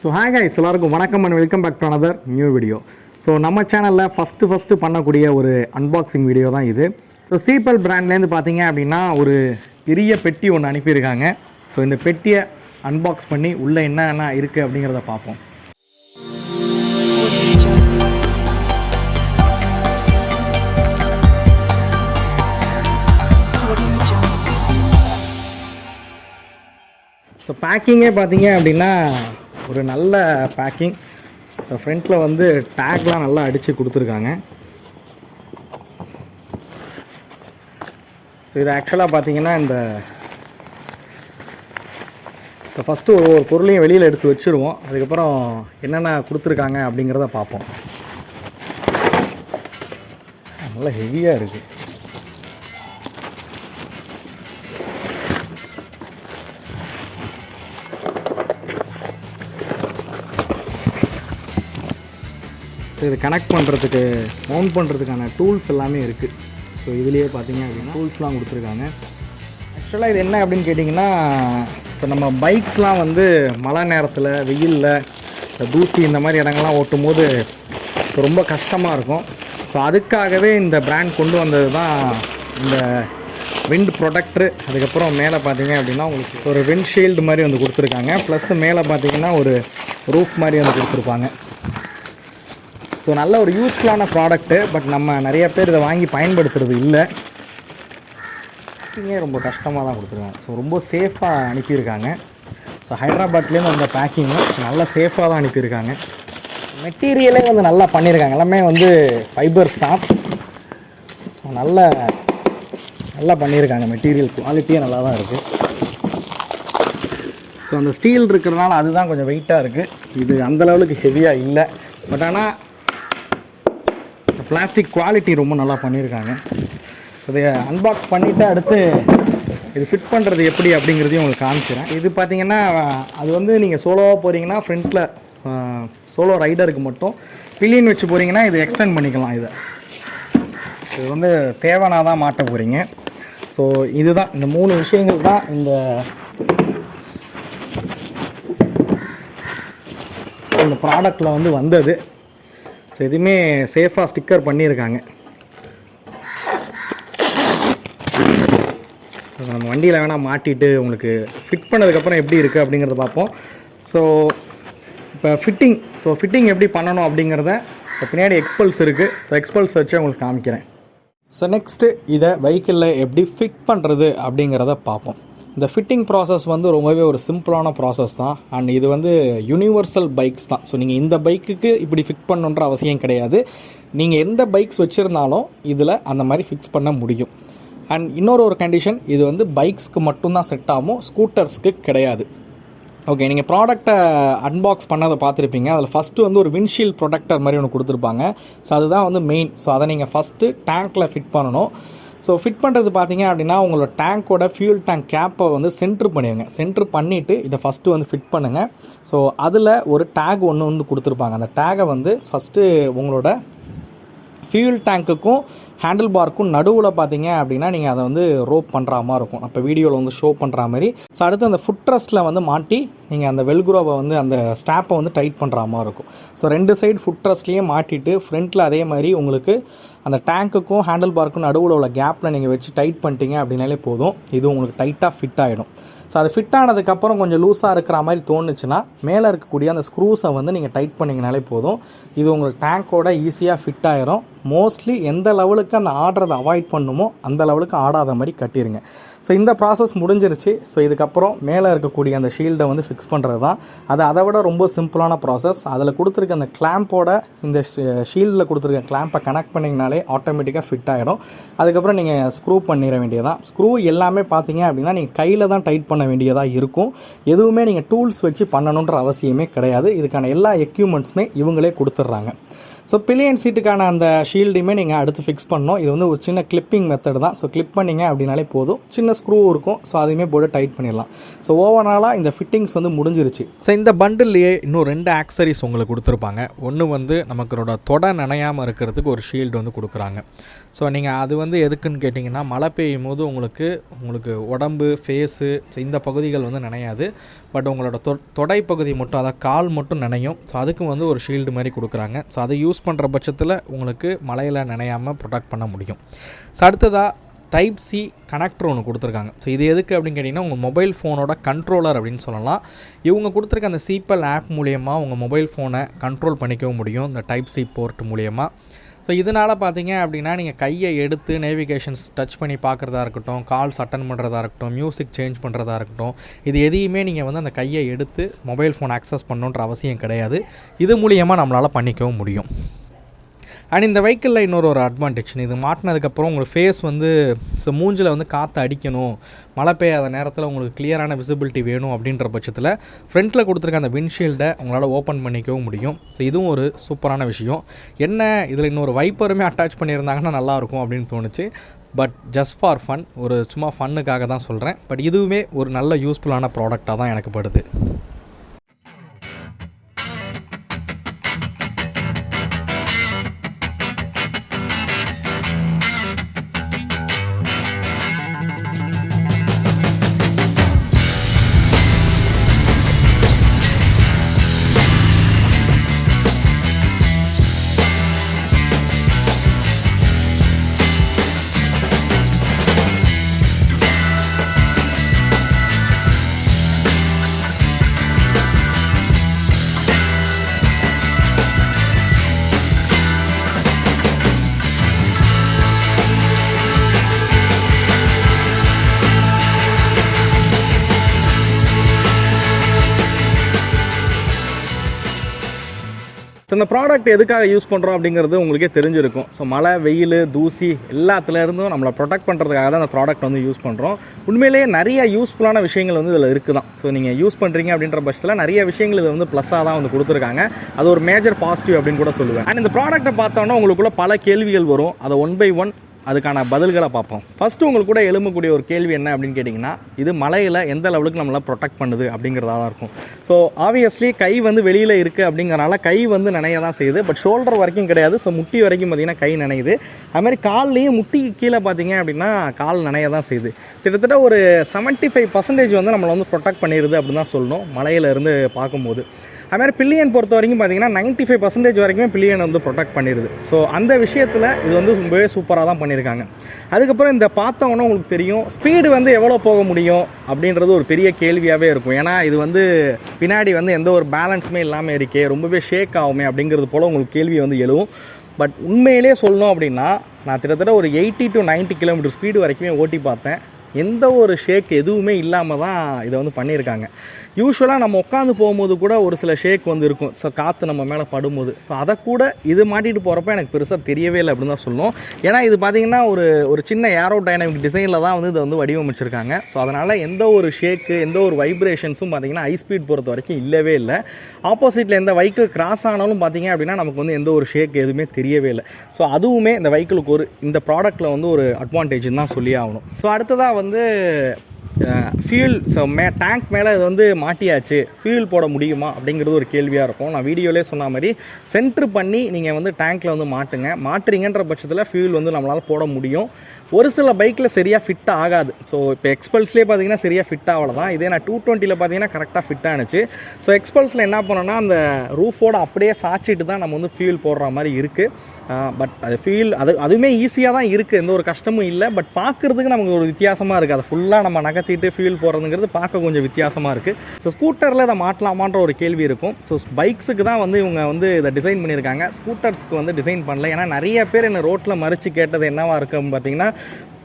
So hi guys, எல்லாருக்கும் வணக்கம் and welcome back to another new video. So நம்ம சேனலில் ஃபஸ்ட்டு பண்ணக்கூடிய ஒரு அன்பாக்சிங் வீடியோ தான் இது. ஸோ சீப்பல் பிராண்ட்லேருந்து பார்த்தீங்க அப்படின்னா ஒரு பெரிய பெட்டி ஒன்று அனுப்பியிருக்காங்க. ஸோ இந்த பெட்டியை அன்பாக்ஸ் பண்ணி உள்ளே என்னென்ன இருக்குது அப்படிங்கிறத பார்ப்போம். ஸோ பேக்கிங்கே பார்த்தீங்க அப்படின்னா ஒரு நல்ல பேக்கிங். ஸோ ஃப்ரண்ட்டில் வந்து டேக்லாம் நல்லா அடித்து கொடுத்துருக்காங்க. ஸோ இது ஆக்சுவலாக பார்த்தீங்கன்னா இந்த ஸோ ஃபஸ்ட்டு ஒரு பொருளையும் வெளியில் எடுத்து வச்சுருவோம். அதுக்கப்புறம் என்னென்ன கொடுத்துருக்காங்க அப்படிங்கிறத பார்ப்போம். நல்லா ஹெவியாக இருக்குது. இது கனெக்ட் பண்ணுறதுக்கு மவுண்ட் பண்ணுறதுக்கான டூல்ஸ் எல்லாமே இருக்குது. ஸோ இதுலேயே பார்த்தீங்க அப்படின்னா டூல்ஸ்லாம் கொடுத்துருக்காங்க. ஆக்சுவலாக இது என்ன அப்படின்னு கேட்டிங்கன்னா, ஸோ நம்ம பைக்ஸ்லாம் வந்து மழை நேரத்தில் வெயிலில் தூசி இந்த மாதிரி இடங்கள்லாம் ஓட்டும் போது ரொம்ப கஷ்டமாக இருக்கும். ஸோ அதுக்காகவே இந்த பிராண்ட் கொண்டு வந்தது தான் இந்த விண்ட் ப்ரொடக்டரு. அதுக்கப்புறம் மேலே பார்த்தீங்க அப்படின்னா உங்களுக்கு ஒரு விண்ட்ஷீல்டு மாதிரி வந்து கொடுத்துருக்காங்க. ப்ளஸ் மேலே பார்த்தீங்கன்னா ஒரு ரூஃப் மாதிரி வந்து கொடுத்துருப்பாங்க. ஸோ நல்ல ஒரு யூஸ்ஃபுல்லான ப்ராடக்ட்டு. பட் நம்ம நிறைய பேர் இதை வாங்கி பயன்படுத்துறது இல்லை. பேக்கிங்கே ரொம்ப கஷ்டமாக தான் கொடுத்துருக்காங்க. ஸோ ரொம்ப சேஃபாக அனுப்பியிருக்காங்க. ஸோ ஹைதராபாத்லேருந்து வந்த பேக்கிங்கும் நல்லா சேஃபாக தான் அனுப்பியிருக்காங்க. மெட்டீரியலே வந்து நல்லா பண்ணியிருக்காங்க. எல்லாமே வந்து ஃபைபர்ஸ் தான். ஸோ நல்லா பண்ணியிருக்காங்க. மெட்டீரியல் குவாலிட்டியே நல்லா தான் இருக்குது. ஸோ அந்த ஸ்டீல் இருக்கிறதுனால அதுதான் கொஞ்சம் வெயிட்டாக இருக்குது. இது அந்தளவுக்கு ஹெவியாக இல்லை. பட் ஆனால் பிளாஸ்டிக் குவாலிட்டி ரொம்ப நல்லா பண்ணியிருக்காங்க. இதை அன்பாக்ஸ் பண்ணிவிட்டு அடுத்து இது ஃபிட் பண்ணுறது எப்படி அப்படிங்கிறதையும் உங்களுக்கு காமிக்கிறேன். இது பார்த்தீங்கன்னா அது வந்து நீங்கள் சோலோவாக போகிறீங்கன்னா ஃப்ரண்ட்டில் சோலோ ரைடருக்கு மட்டும், பில்லியன் வச்சு போகிறீங்கன்னா இது எக்ஸ்டெண்ட் பண்ணிக்கலாம். இது வந்து தேவைனா தான் மாட்ட போகிறீங்க. ஸோ இதுதான் இந்த 3 விஷயங்கள் தான் இந்த ப்ராடக்டில் வந்து வந்தது. ஸோ எதுவுமே சேஃபாக ஸ்டிக்கர் பண்ணியிருக்காங்க. ஸோ நம்ம வண்டியில் வேணால் மாட்டிட்டு உங்களுக்கு ஃபிட் பண்ணதுக்கப்புறம் எப்படி இருக்குது அப்படிங்கிறத பார்ப்போம். ஸோ இப்போ ஃபிட்டிங் எப்படி பண்ணணும் அப்படிங்கிறத இப்போ பின்னாடி எக்ஸ்பல்ஸ் இருக்குது. ஸோ எக்ஸ்பல்ஸ் வச்சு உங்களுக்கு காமிக்கிறேன். ஸோ நெக்ஸ்ட்டு இதை வெஹிக்கிளில் எப்படி ஃபிட் பண்ணுறது அப்படிங்கிறத பார்ப்போம். இந்த ஃபிட்டிங் ப்ராசஸ் வந்து ரொம்பவே ஒரு சிம்பிளான ப்ராசஸ் தான். அண்ட் இது வந்து யூனிவர்சல் பைக்ஸ் தான். ஸோ நீங்கள் இந்த பைக்குக்கு இப்படி ஃபிட் பண்ணணுன்ற அவசியம் கிடையாது. நீங்கள் எந்த பைக்ஸ் வச்சுருந்தாலும் இதில் அந்த மாதிரி ஃபிக்ஸ் பண்ண முடியும். அண்ட் இன்னொரு கண்டிஷன், இது வந்து பைக்ஸ்க்கு மட்டும்தான் செட் ஆகும், ஸ்கூட்டர்ஸ்க்கு கிடையாது. ஓகே, நீங்கள் ப்ராடக்டை அன்பாக்ஸ் பண்ணதை பார்த்துருப்பீங்க. அதில் ஃபஸ்ட்டு வந்து ஒரு விண்ட்ஷீல்ட் ப்ரொடக்டர் மாதிரி ஒன்று கொடுத்துருப்பாங்க. ஸோ அதுதான் வந்து மெயின். ஸோ அதை நீங்கள் ஃபஸ்ட்டு டேங்க்கில் ஃபிட் பண்ணணும். ஸோ ஃபிட் பண்ணுறது பார்த்தீங்க அப்படின்னா உங்களோட டேங்க்கோட ஃபியூல் டேங்க் கேப்பை வந்து சென்ட்ரு பண்ணிடுங்க. சென்ட்ரு பண்ணிவிட்டு இதை ஃபஸ்ட்டு வந்து ஃபிட் பண்ணுங்கள். ஸோ அதில் ஒரு டேக் ஒன்று வந்து கொடுத்துருப்பாங்க. அந்த டேகை வந்து ஃபஸ்ட்டு உங்களோட ஃபியூல் டேங்க்குக்கும் ஹேண்டில் பார்க்கும் நடுவில் பார்த்தீங்க அப்படின்னா நீங்கள் அதை வந்து ரோப் பண்ணுற மாதிரி இருக்கும். இப்போ வீடியோவில் வந்து ஷோ பண்ணுற மாதிரி. ஸோ அடுத்து அந்த ஃபுட் ரெஸ்ட்டில் வந்து மாட்டி நீங்கள் அந்த வெல்க்ரோவை வந்து அந்த ஸ்டாப்பை வந்து டைட் பண்ணுற மாதிரி இருக்கும். ஸோ 2 சைடு ஃபுட் ரெஸ்ட்லேயும் மாட்டிட்டு ஃப்ரண்ட்டில் அதே மாதிரி உங்களுக்கு அந்த டேங்க்குக்கும் ஹேண்டில் பார்க்கும் நடுவில் உள்ள கேப்பில் நீங்கள் வச்சு டைட் பண்ணிட்டீங்க அப்படின்னாலே போதும். இது உங்களுக்கு டைட்டாக ஃபிட் ஆகிடும். ஸோ அது ஃபிட் ஆனதுக்கப்புறம் கொஞ்சம் லூஸாக இருக்கிற மாதிரி தோணுச்சுன்னா மேலே இருக்கக்கூடிய அந்த ஸ்க்ரூஸை வந்து நீங்கள் டைட் பண்ணிங்கனாலே போதும். இது உங்களுக்கு டேங்க்கோட ஈஸியாக ஃபிட் ஆகிரும். மோஸ்ட்லி எந்த லெவலுக்கு அந்த ஆடுறதை அவாய்ட் பண்ணுமோ அந்த லெவலுக்கு ஆடாத மாதிரி கட்டிடுங்க. ஸோ இந்த ப்ராசஸ் முடிஞ்சிருச்சு. ஸோ இதுக்கப்புறம் மேலே இருக்கக்கூடிய அந்த ஷீல்டை வந்து ஃபிக்ஸ் பண்ணுறது தான். அதை விட ரொம்ப சிம்பிளான ப்ராசஸ். அதில் கொடுத்துருக்க அந்த கிளாம்போட இந்த ஷீல்டில் கொடுத்துருக்க கிளாம்பை கனெக்ட் பண்ணிங்கனாலே ஆட்டோமேட்டிக்காக ஃபிட் ஆகிடும். அதுக்கப்புறம் நீங்கள் ஸ்க்ரூ பண்ணிட வேண்டியதான். ஸ்க்ரூ எல்லாமே பார்த்தீங்க அப்படின்னா நீங்கள் கையில் தான் டைட் பண்ண வேண்டியதாக இருக்கும். எதுவுமே நீங்கள் டூல்ஸ் வச்சு பண்ணணுன்ற அவசியமே கிடையாது. இதுக்கான எல்லா எக்யூப்மெண்ட்ஸுமே இவங்களே கொடுத்துட்றாங்க. ஸோ பில்லியன் சீட்டுக்கான அந்த ஷீல்டையுமே நீங்கள் அடுத்து ஃபிக்ஸ் பண்ணணும். இது வந்து ஒரு சின்ன கிளிப்பிங் மெத்தட் தான். ஸோ கிளிப் பண்ணிங்க அப்படின்னாலே போதும். சின்ன ஸ்க்ரூ இருக்கும், ஸோ அதையுமே போட்டு டைட் பண்ணிடலாம். ஸோ ஓவராலாக இந்த ஃபிட்டிங்ஸ் வந்து முடிஞ்சிருச்சு. ஸோ இந்த பண்டில்லையே இன்னும் 2 ஆக்சரிஸ் உங்களுக்கு கொடுத்துருப்பாங்க. ஒன்று வந்து நமக்கோட தொடை நனையாமல் இருக்கிறதுக்கு ஒரு ஷீல்டு வந்து கொடுக்குறாங்க. ஸோ நீங்கள் அது வந்து எதுக்குன்னு கேட்டிங்கன்னா, மழை பெய்யும் போது உங்களுக்கு உடம்பு, ஃபேஸு, ஸோ இந்த பகுதிகள் வந்து நனையாது. பட் உங்களோட தொடை பகுதி மட்டும், அதாவது கால் மட்டும் நனையும். ஸோ அதுக்கு வந்து ஒரு ஷீல்டு மாதிரி கொடுக்குறாங்க. ஸோ அதை யூஸ் பண்ணுற பட்சத்தில் உங்களுக்கு மழையில் நனையாமல் ப்ரொடெக்ட் பண்ண முடியும். ஸோ அடுத்ததாக டைப் சி கனெக்டர் ஒன்று கொடுத்துருக்காங்க. ஸோ இது எதுக்கு அப்படின்னு கேட்டிங்கன்னா, உங்கள் மொபைல் ஃபோனோட கண்ட்ரோலர் அப்படின்னு சொல்லலாம். இவங்க கொடுத்துருக்க அந்த Sepal ஆப் மூலயமா உங்கள் மொபைல் ஃபோனை கண்ட்ரோல் பண்ணிக்கவும் முடியும் இந்த டைப் சி போர்ட் மூலயமா. ஸோ இதனால் பார்த்தீங்க அப்படின்னா, நீங்கள் கையை எடுத்து நேவிகேஷன்ஸ் டச் பண்ணி பார்க்குறதா இருக்கட்டும், கால்ஸ் அட்டன் பண்ணுறதா இருக்கட்டும், மியூசிக் சேஞ்ச் பண்ணுறதா இருக்கட்டும், இது எதையுமே நீங்கள் வந்து அந்த கையை எடுத்து மொபைல் ஃபோன் ஆக்சஸ் பண்ணணுன்ற அவசியம் கிடையாது. இது மூலியமாக நம்மளால் பண்ணிக்கவும் முடியும். அண்ட் இந்த வெஹிக்கிளில் இன்னொரு அட்வான்டேஜ், இது மாட்டினதுக்கப்புறம் உங்களுக்கு ஃபேஸ் வந்து ஸோ மூஞ்சில் வந்து காற்று அடிக்கணும், மழை பெய்யாத நேரத்தில் உங்களுக்கு கிளியரான விசிபிலிட்டி வேணும் அப்படின்ற பட்சத்தில் ஃப்ரண்ட்டில் கொடுத்துருக்க அந்த விண்ட்ஷீல்டை உங்களால் ஓப்பன் பண்ணிக்கவும் முடியும். ஸோ இதுவும் ஒரு சூப்பரான விஷயம். என்ன இதில் இன்னொரு வைப்பருமே அட்டாச் பண்ணியிருந்தாங்கன்னா நல்லாயிருக்கும் அப்படின்னு தோணுச்சு. பட் ஜஸ்ட் ஃபார் ஃபன், ஒரு சும்மா ஃபன்னுக்காக தான் சொல்கிறேன். பட் இதுவுமே ஒரு நல்ல யூஸ்ஃபுல்லான ப்ராடக்டாக தான் எனக்கு படுது. ஸோ இந்த ப்ராடக்ட் எதுக்காக யூஸ் பண்ணுறோம் அப்படிங்கிறது உங்களுக்கே தெரிஞ்சிருக்கும். ஸோ மழை, வெயில், தூசி எல்லாத்துலேருந்தும் நம்மளை ப்ரொடெக்ட் பண்ணுறதுக்காக தான் இந்த ப்ராடக்ட் வந்து யூஸ் பண்ணுறோம். உண்மையிலேயே நிறைய யூஸ்ஃபுல்லான விஷயங்கள் வந்து இதில் இருக்குது தான். ஸோ நீங்கள் யூஸ் பண்ணுறீங்க அப்படின்ற பட்சத்தில் நிறைய விஷயங்கள் இது வந்து ப்ளஸ்ஸாக தான் வந்து கொடுத்துருக்காங்க. அது ஒரு மேஜர் பாசிட்டிவ் அப்படின்னு கூட சொல்லுவேன். அண்ட் இந்த ப்ராடக்ட்டை பார்த்தோன்னா உங்களுக்குள்ள பல கேள்விகள் வரும். அதை ஒன் பை ஒன் அதுக்கான பதில்களை பார்ப்போம். ஃபஸ்ட்டு உங்களுக்கு கூட எழும்பக்கூடிய ஒரு கேள்வி என்ன அப்படின்னு கேட்டிங்கன்னா, இது மலையில் எந்த லெவலுக்கு நம்மளை ப்ரொடெக்ட் பண்ணுது அப்படிங்கிறதா தான் இருக்கும். ஸோ ஆப்வியஸ்லி கை வந்து வெளியில் இருக்குது அப்படிங்கிறனால கை வந்து நனைய தான் செய்யுது. பட் ஷோல்டர் வரைக்கும் கிடையாது. ஸோ முட்டி வரைக்கும் பார்த்திங்கன்னா கை நனையுது. அதுமாதிரி கால்லையும் முட்டிக்கு கீழே பார்த்திங்க அப்படின்னா கால் நனைய தான் செய்யுது. கிட்டத்தட்ட ஒரு 75% வந்து நம்மளை வந்து ப்ரொடெக்ட் பண்ணிடுது அப்படின்னு தான் சொல்லணும் மலையிலேருந்து பார்க்கும்போது. அதுமாதிரி பில்லியன் பொறுத்த வரைக்கும் பார்த்திங்கன்னா 95% வரைக்குமே பில்லியன் வந்து ப்ரொடெக்ட் பண்ணிடுது. ஸோ அந்த விஷயத்தில் இது வந்து ரொம்பவே சூப்பராக தான் பண்ணியிருக்காங்க. அதுக்கப்புறம் இந்த பார்த்தவொன்னே உங்களுக்கு தெரியும் ஸ்பீடு வந்து எவ்வளோ போக முடியும் அப்படின்றது ஒரு பெரிய கேள்வியாகவே இருக்கும். ஏன்னா இது வந்து பின்னாடி வந்து எந்த ஒரு பேலன்ஸுமே இல்லாமல் இருக்கே, ரொம்பவே ஷேக் ஆகுமே அப்படிங்கிறது போல் உங்களுக்கு கேள்வி வந்து எழுவும். பட் உண்மையிலே சொல்லணும் அப்படின்னா, நான் கிட்டத்தட்ட ஒரு 80 to 90 km ஸ்பீடு வரைக்குமே ஓட்டி பார்த்தேன். எந்த ஒரு ஷேக் எதுவுமே இல்லாமல் தான் இதை வந்து பண்ணியிருக்காங்க. யூஸ்வலாக நம்ம உட்காந்து போகும்போது கூட ஒரு சில ஷேக் வந்து இருக்கும். ஸோ காற்று நம்ம மேலே படும்போது, ஸோ அதை கூட இது மாட்டிட்டு போகிறப்ப எனக்கு பெருசாக தெரியவே இல்லை அப்படின்னு தான் சொல்லணும். ஏன்னா இது பார்த்திங்கன்னா ஒரு சின்ன ஏரோ டைனமிக் டிசைனில் தான் வந்து இதை வந்து வடிவமைச்சிருக்காங்க. ஸோ அதனால் எந்த ஒரு ஷேக்கு, எந்த ஒரு வைப்ரேஷன்ஸும் பார்த்திங்கன்னா ஹை ஸ்பீட் பொறுத்த வரைக்கும் இல்லவே இல்லை. ஆப்போசிட்டில் எந்த வெஹிக்கிள் கிராஸ் ஆனாலும் பார்த்திங்க அப்படின்னா நமக்கு வந்து எந்த ஒரு ஷேக் எதுவுமே தெரியவே இல்லை. ஸோ அதுவுமே இந்த வெஹிக்கிளுக்கு இந்த ப்ராடக்ட்டில் வந்து ஒரு அட்வான்டேஜ்னு தான் சொல்லி ஆகணும். ஸோ அடுத்ததாக வந்து ஃபியூல், ஸோ டேங்க் மேலே இது வந்து மாட்டியாச்சு, ஃபியூல் போட முடியுமா அப்படிங்கிறது ஒரு கேள்வியாக இருக்கும். நான் வீடியோவிலே சொன்ன மாதிரி சென்ட்ரு பண்ணி நீங்கள் வந்து டேங்க்கில் வந்து மாட்டுறீங்கன்ற பட்சத்தில் ஃபியூல் வந்து நம்மளால் போட முடியும். ஒரு சில பைக்கில் சரியாக ஃபிட் ஆகாது. ஸோ இப்போ எக்ஸ்பல்ஸ்லேயே பார்த்தீங்கன்னா சரியாக ஃபிட் ஆகலை தான். இதே நான் 220 பார்த்தீங்கன்னா கரெக்டாக ஃபிட் ஆனிச்சு. ஸோ எக்ஸ்பல்ஸில் என்ன பண்ணோன்னா அந்த ரூஃபோடு அப்படியே சாய்ச்சிட்டு தான் நம்ம வந்து ஃபியூல் போடுற மாதிரி இருக்குது. பட் அது ஃபியூல் அதுவுமே ஈஸியாக தான் இருக்குது, எந்த ஒரு கஷ்டமும் இல்லை. பட் பார்க்குறதுக்கு நமக்கு ஒரு வித்தியாசமாக இருக்குது. அதை ஃபுல்லாக நம்ம நகர்த்திட்டு ஃபியூல் போடுறதுங்கிறது பார்க்க கொஞ்சம் வித்தியாசமாக இருக்குது. ஸோ ஸ்கூட்டரில் இதை மாட்டலாமான்ற ஒரு கேள்வி இருக்கும். ஸோ பைக்ஸுக்கு தான் வந்து இவங்க வந்து இதை டிசைன் பண்ணியிருக்காங்க, ஸ்கூட்டர்ஸ்க்கு வந்து டிசைன் பண்ணல. ஏன்னா நிறைய பேர் என்ன ரோட்டில் மறித்து கேட்டது என்னவா இருக்குன்னு பார்த்தீங்கன்னா,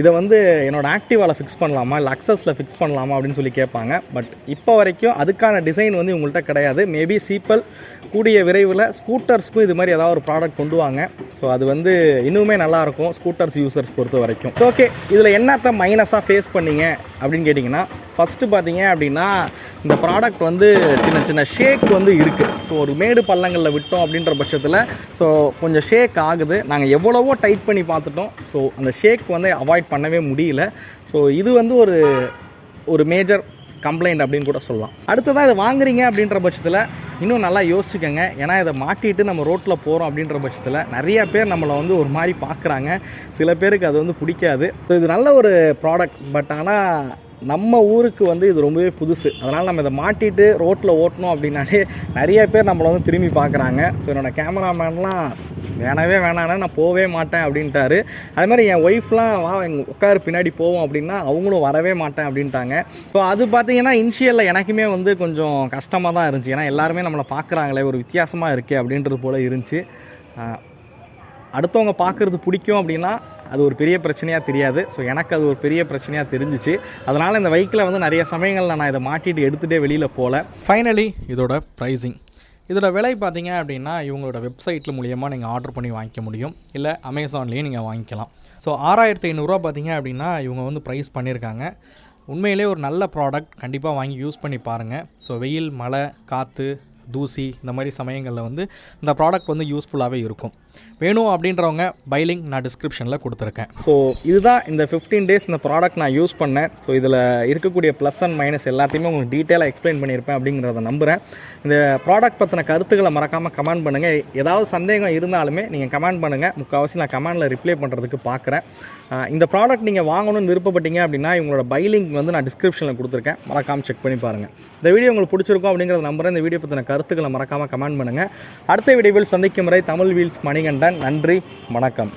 இதை வந்து என்னோடய ஆக்டிவாவில் ஃபிக்ஸ் பண்ணலாமா, இல்லை அக்சஸில் ஃபிக்ஸ் பண்ணலாமா அப்படின்னு சொல்லி கேட்பாங்க. பட் இப்போ வரைக்கும் அதுக்கான டிசைன் வந்து இவங்கள்ட்ட கிடையாது. மேபி Sepal கூடிய விரைவில் ஸ்கூட்டர்ஸ்க்கும் இது மாதிரி ஏதாவது ஒரு ப்ராடக்ட் கொண்டு வாங்க. ஸோ அது வந்து இன்னுமே நல்லாயிருக்கும் ஸ்கூட்டர்ஸ் யூசர்ஸ் பொறுத்த வரைக்கும். ஓகே, இதில் என்னத்த மைனஸாக ஃபேஸ் பண்ணிங்க அப்படின்னு கேட்டிங்கன்னா, ஃபஸ்ட்டு பார்த்தீங்க அப்படின்னா இந்த ப்ராடக்ட் வந்து சின்ன சின்ன ஷேக் வந்து இருக்குது. ஸோ ஒரு மேடு பள்ளங்களில் விட்டோம் அப்படின்ற பட்சத்தில் ஸோ கொஞ்சம் ஷேக் ஆகுது. நாங்கள் எவ்வளவோ டைட் பண்ணி பார்த்துட்டோம். ஸோ அந்த ஷேக் வந்து அவாய்ட் பண்ணவே முடியல. ஸோ இது வந்து ஒரு மேஜர் கம்ப்ளைண்ட் அப்படின்னு கூட சொல்லலாம். அடுத்ததாக இதை வாங்குறீங்க அப்படின்ற பட்சத்தில் இன்னும் நல்லா யோசிச்சுக்கோங்க. ஏன்னா இதை மாட்டிட்டு நம்ம ரோட்டில் போகிறோம் அப்படின்ற பட்சத்தில் நிறைய பேர் நம்மளை வந்து ஒரு மாதிரி பார்க்குறாங்க. சில பேருக்கு அது வந்து பிடிக்காது. ஸோ இது நல்ல ஒரு ப்ராடக்ட். பட் ஆனால் நம்ம ஊருக்கு வந்து இது ரொம்பவே புதுசு. அதனால் நம்ம இதை மாட்டிட்டு ரோட்டில் ஓட்டணும் அப்படின்னாலே நிறைய பேர் நம்மளை வந்து திரும்பி பார்க்குறாங்க. ஸோ என்னோடய கேமராமேன்லாம் வேணவே வேணானே நான் போகவே மாட்டேன் அப்படின்ட்டாரு. அது மாதிரி என் ஒய்ஃப்லாம் வா எங்கள் உட்காரு பின்னாடி போவோம் அப்படின்னா அவங்களும் வரவே மாட்டேன் அப்படின்ட்டாங்க. ஸோ அது பார்த்தீங்கன்னா இனிஷியலில் எனக்குமே வந்து கொஞ்சம் கஷ்டமாக தான் இருந்துச்சு. ஏன்னா எல்லாருமே நம்மளை பார்க்குறாங்களே, ஒரு வித்தியாசமாக இருக்கே அப்படின்றது போல் இருந்துச்சு. அடுத்தவங்க பார்க்குறது பிடிக்கும் அப்படின்னா அது ஒரு பெரிய பிரச்சனையாக தெரியாது. ஸோ எனக்கு அது ஒரு பெரிய பிரச்சனையாக தெரிஞ்சிச்சு. அதனால் இந்த பைக்கில் வந்து நிறைய சமயங்களில் நான் இதை மாட்டிட்டு எடுத்துகிட்டே வெளியில் போகல. ஃபைனலி இதோட ப்ரைஸிங். இதோட விலை பார்த்தீங்க அப்படின்னா இவங்களோட வெப்சைட்டில் மூலியமாக நீங்கள் ஆர்டர் பண்ணி வாங்கிக்க முடியும். இல்லை அமேசான்லேயும் நீங்கள் வாங்கிக்கலாம். ஸோ 6500 பார்த்தீங்க அப்படின்னா இவங்க வந்து ப்ரைஸ் பண்ணியிருக்காங்க. உண்மையிலே ஒரு நல்ல ப்ராடக்ட். கண்டிப்பாக வாங்கி யூஸ் பண்ணி பாருங்கள். ஸோ வெயில், மழை, காற்று, தூசி இந்த மாதிரி சமயங்களில் வந்து இந்த ப்ராடக்ட் வந்து யூஸ்ஃபுல்லாகவே இருக்கும். வேணும் அப்படின்றவங்க பை லிங்க் நான் டிஸ்கிரிப்ஷனில் கொடுத்துருக்கேன். ஸோ இதுதான் இந்த 15 டேஸ் இந்த ப்ராடக்ட் நான் யூஸ் பண்ணேன். ஸோ இதில் இருக்கக்கூடிய ப்ளஸ் அண்ட் மைனஸ் எல்லாத்தையுமே உங்களுக்கு டீட்டெயிலாக எக்ஸ்பிளைன் பண்ணியிருப்பேன் அப்படிங்கிறத நம்புகிறேன். இந்த ப்ராடக்ட் பற்றின கருத்துக்களை மறக்காமல் கமெண்ட் பண்ணுங்கள். ஏதாவது சந்தேகம் இருந்தாலுமே நீங்கள் கமெண்ட் பண்ணுங்கள். முக்கால்வாசி நான் கமெண்டில் ரிப்ளை பண்ணுறதுக்கு பார்க்குறேன். இந்த ப்ராடக்ட் நீங்கள் வாங்கணும்னு விருப்பப்பட்டீங்க அப்படின்னா இவங்களோட பை லிங்க் வந்து நான் டிஸ்கிரிப்ஷனில் கொடுத்துருக்கேன். மறக்காமல் செக் பண்ணி பாருங்கள். இந்த வீடியோ உங்களுக்கு பிடிச்சிருக்கும் அப்படிங்கிறத நம்புகிறேன். இந்த வீடியோ பற்றின கருத்துக்களை மறக்காமல் கமெண்ட் பண்ணுங்கள். அடுத்த வீடியோவில் சந்திக்கும் வரை தமிழ் வீல்ஸ் மணிகண்டன். நன்றி, வணக்கம்.